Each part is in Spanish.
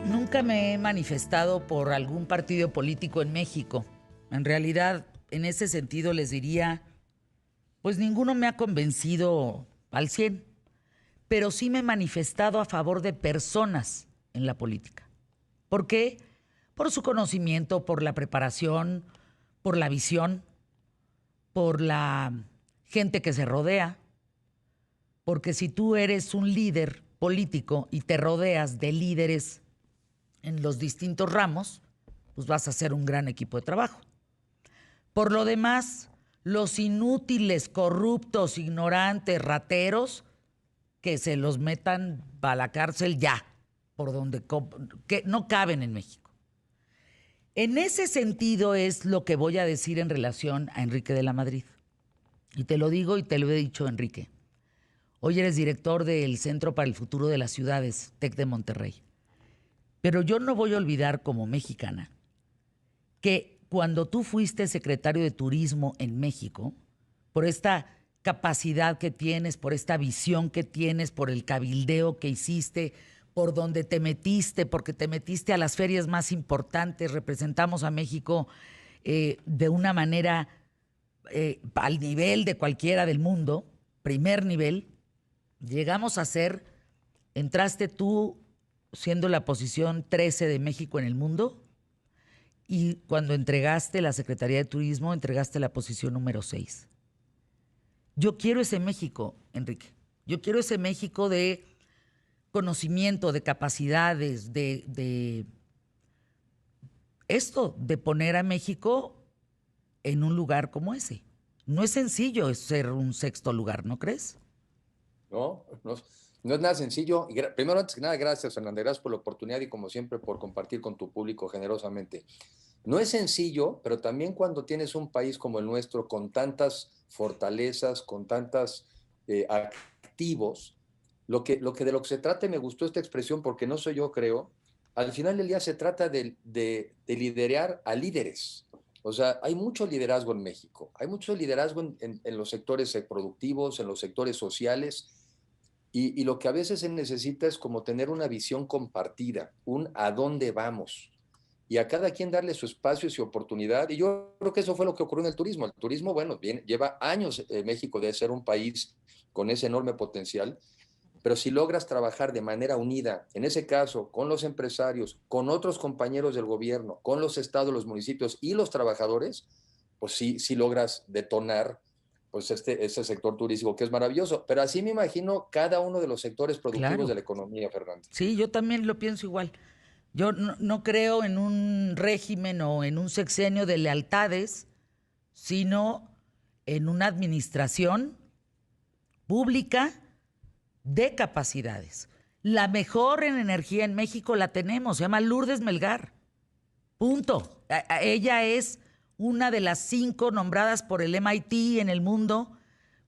Nunca me he manifestado por algún partido político en México. En realidad, en ese sentido les diría, pues ninguno me ha convencido al 100, pero sí me he manifestado a favor de personas en la política. ¿Por qué? Por su conocimiento, por la preparación, por la visión, por la gente que se rodea. Porque si tú eres un líder político y te rodeas de líderes en los distintos ramos, pues vas a hacer un gran equipo de trabajo. Por lo demás, los inútiles, corruptos, ignorantes, rateros, que se los metan a la cárcel ya, por donde que no caben en México. En ese sentido es lo que voy a decir en relación a Enrique de la Madrid. Y te lo digo y te lo he dicho, Enrique. Hoy eres director del Centro para el Futuro de las Ciudades, TEC de Monterrey. Pero yo no voy a olvidar como mexicana que cuando tú fuiste secretario de Turismo en México, por esta capacidad que tienes, por esta visión que tienes, por el cabildeo que hiciste, por donde te metiste, porque te metiste a las ferias más importantes, representamos a México de una manera al nivel de cualquiera del mundo, primer nivel, llegamos a ser, entraste tú siendo la posición 13 de México en el mundo, y cuando entregaste la Secretaría de Turismo, entregaste la posición número 6. Yo quiero ese México, Enrique. Yo quiero ese México de conocimiento, de capacidades, de esto, de poner a México en un lugar como ese. No es sencillo ser un sexto lugar, ¿no crees? No, no, no es nada sencillo. Primero, antes que nada, gracias, Fernanda, gracias por la oportunidad y como siempre por compartir con tu público generosamente. No es sencillo, pero también cuando tienes un país como el nuestro, con tantas fortalezas, con tantos activos, de lo que se trata, y me gustó esta expresión porque no soy yo, creo, al final del día se trata de liderar a líderes. O sea, hay mucho liderazgo en México, hay mucho liderazgo en los sectores productivos, en los sectores sociales, y lo que a veces se necesita es como tener una visión compartida, un a dónde vamos, y a cada quien darle su espacio y su oportunidad. Y yo creo que eso fue lo que ocurrió en el turismo. El turismo, bueno, bien, lleva años México de ser un país con ese enorme potencial, pero si logras trabajar de manera unida, en ese caso, con los empresarios, con otros compañeros del gobierno, con los estados, los municipios y los trabajadores, pues sí logras detonar pues ese sector turístico que es maravilloso. Pero así me imagino cada uno de los sectores productivos Claro. de la economía, Fernando. Sí, yo también lo pienso igual. Yo no creo en un régimen o en un sexenio de lealtades, sino en una administración pública de capacidades. La mejor en energía en México la tenemos, se llama Lourdes Melgar. Punto. Ella es una de las 5 nombradas por el MIT en el mundo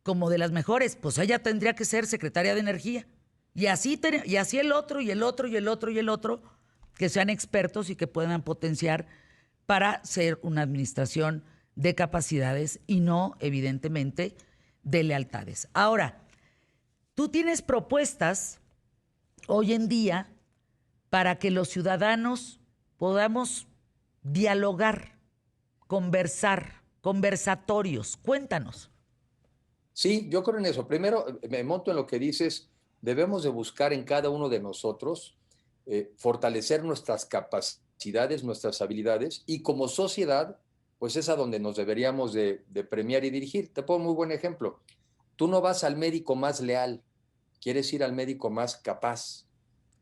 como de las mejores. Pues ella tendría que ser secretaria de Energía. Y así el otro, y el otro, y el otro, y el otro, que sean expertos y que puedan potenciar para ser una administración de capacidades y no, evidentemente, de lealtades. Ahora, tú tienes propuestas hoy en día para que los ciudadanos podamos dialogar, conversar, conversatorios. Cuéntanos. Sí, yo creo en eso. Primero, me monto en lo que dices, debemos de buscar en cada uno de nosotros fortalecer nuestras capacidades, nuestras habilidades, y como sociedad, pues es a donde nos deberíamos de premiar y dirigir. Te pongo un muy buen ejemplo. Tú no vas al médico más leal, quieres ir al médico más capaz,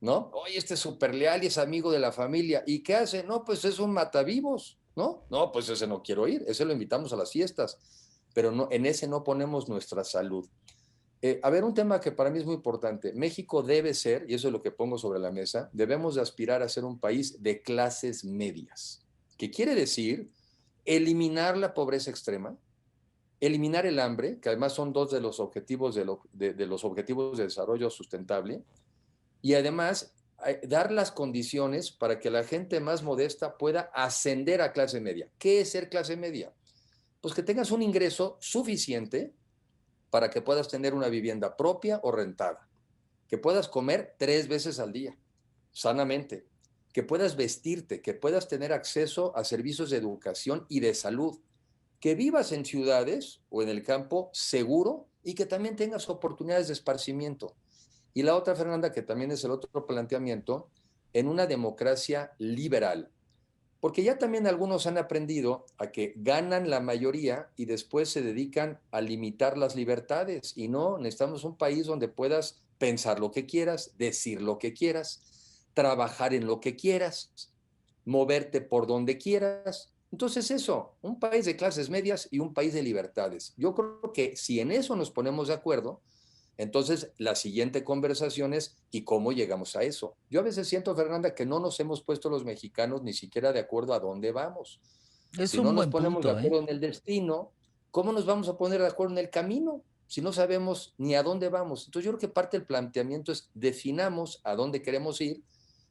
¿no? Oye, este es súper leal y es amigo de la familia. ¿Y qué hace? No, pues es un matavivos, ¿no? No, pues ese no quiero ir, ese lo invitamos a las fiestas, pero no, en ese no ponemos nuestra salud. A ver, un tema que para mí es muy importante. México debe ser, y eso es lo que pongo sobre la mesa, debemos de aspirar a ser un país de clases medias, que quiere decir eliminar la pobreza extrema, eliminar el hambre, que además son dos de los objetivos de los objetivos de desarrollo sustentable, y además dar las condiciones para que la gente más modesta pueda ascender a clase media. ¿Qué es ser clase media? Pues que tengas un ingreso suficiente para que puedas tener una vivienda propia o rentada, que puedas comer 3 veces al día, sanamente, que puedas vestirte, que puedas tener acceso a servicios de educación y de salud, que vivas en ciudades o en el campo seguro y que también tengas oportunidades de esparcimiento. Y la otra, Fernanda, que también es el otro planteamiento, en una democracia liberal. Porque ya también algunos han aprendido a que ganan la mayoría y después se dedican a limitar las libertades. Y no, necesitamos un país donde puedas pensar lo que quieras, decir lo que quieras, trabajar en lo que quieras, moverte por donde quieras. Entonces eso, un país de clases medias y un país de libertades. Yo creo que si en eso nos ponemos de acuerdo, entonces, la siguiente conversación es, ¿y cómo llegamos a eso? Yo a veces siento, Fernanda, que no nos hemos puesto los mexicanos ni siquiera de acuerdo a dónde vamos. Es Si no un nos buen ponemos de punto, ¿eh? acuerdo en el destino, ¿cómo nos vamos a poner de acuerdo en el camino? Si no sabemos ni a dónde vamos. Entonces, yo creo que parte del planteamiento es definamos a dónde queremos ir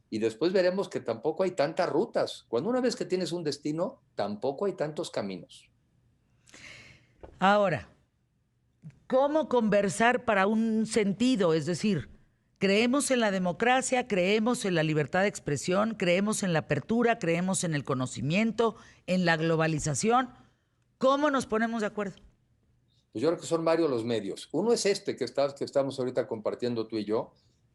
y después veremos que tampoco hay tantas rutas. Cuando una vez que tienes un destino, tampoco hay tantos caminos. Ahora, ¿cómo conversar para un sentido? Es decir, creemos en la democracia, creemos en la libertad de expresión, creemos en la apertura, creemos en el conocimiento, en la globalización. ¿Cómo nos ponemos de acuerdo? Pues yo creo que son varios los medios. Uno es este que estamos ahorita compartiendo tú y yo,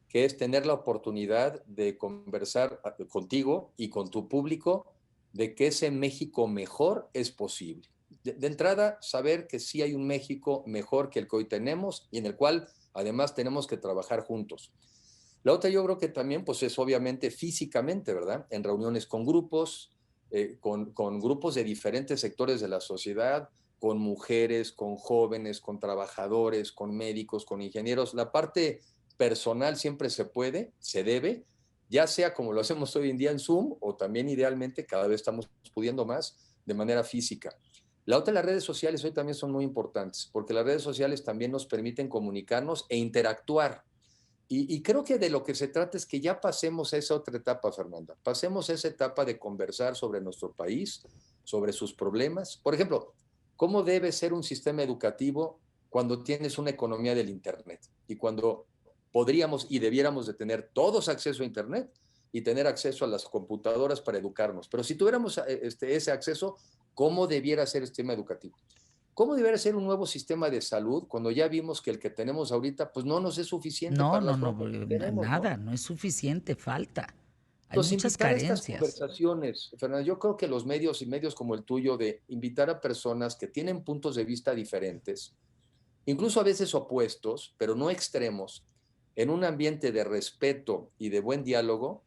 que es tener la oportunidad de conversar contigo y con tu público de que ese México mejor es posible. De entrada, saber que sí hay un México mejor que el que hoy tenemos y en el cual además tenemos que trabajar juntos. La otra yo creo que también pues es obviamente físicamente, ¿verdad? En reuniones con grupos de diferentes sectores de la sociedad, con mujeres, con jóvenes, con trabajadores, con médicos, con ingenieros. La parte personal siempre se puede, se debe, ya sea como lo hacemos hoy en día en Zoom o también idealmente cada vez estamos pudiendo más de manera física. La otra, las redes sociales hoy también son muy importantes porque las redes sociales también nos permiten comunicarnos e interactuar. Y creo que de lo que se trata es que ya pasemos a esa otra etapa, Fernanda. Pasemos a esa etapa de conversar sobre nuestro país, sobre sus problemas. Por ejemplo, ¿cómo debe ser un sistema educativo cuando tienes una economía del Internet? Y cuando podríamos y debiéramos de tener todos acceso a Internet y tener acceso a las computadoras para educarnos. Pero si tuviéramos ese acceso, ¿cómo debiera ser el sistema educativo? ¿Cómo debería ser un nuevo sistema de salud cuando ya vimos que el que tenemos ahorita pues no nos es suficiente No, para no, las no, broncas que tenemos, ¿no? nada, no es suficiente, falta. Hay Entonces, muchas invitar a estas carencias. conversaciones, Fernando, yo creo que los medios y medios como el tuyo, de invitar a personas que tienen puntos de vista diferentes, incluso a veces opuestos, pero no extremos, en un ambiente de respeto y de buen diálogo,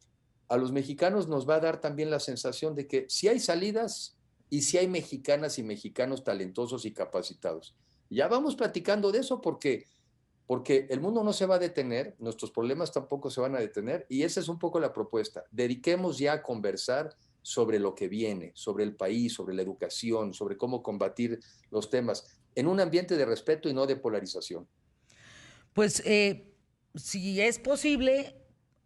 a los mexicanos nos va a dar también la sensación de que si hay salidas y si hay mexicanas y mexicanos talentosos y capacitados. Ya vamos platicando de eso porque el mundo no se va a detener, nuestros problemas tampoco se van a detener y esa es un poco la propuesta. Dediquemos ya a conversar sobre lo que viene, sobre el país, sobre la educación, sobre cómo combatir los temas, en un ambiente de respeto y no de polarización. Pues si es posible,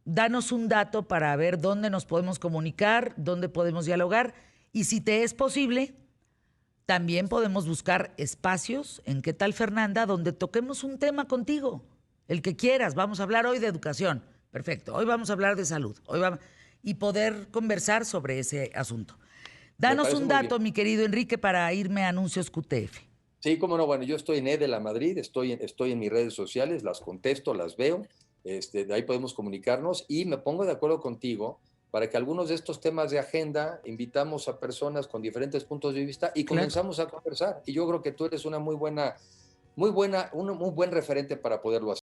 danos un dato para ver dónde nos podemos comunicar, dónde podemos dialogar y si te es posible, también podemos buscar espacios en ¿Qué tal, Fernanda?, donde toquemos un tema contigo, el que quieras. Vamos a hablar hoy de educación. Perfecto. Hoy vamos a hablar de salud. Y poder conversar sobre ese asunto. Me Danos parece un muy bien. dato, mi querido Enrique, para irme a anuncios QTF. Sí, cómo no, bueno, yo estoy en Edela Madrid, estoy en mis redes sociales, las contesto, las veo, de ahí podemos comunicarnos y me pongo de acuerdo contigo para que algunos de estos temas de agenda invitamos a personas con diferentes puntos de vista y Claro. comenzamos a conversar. Y yo creo que tú eres una muy buena, un muy buen referente para poderlo hacer.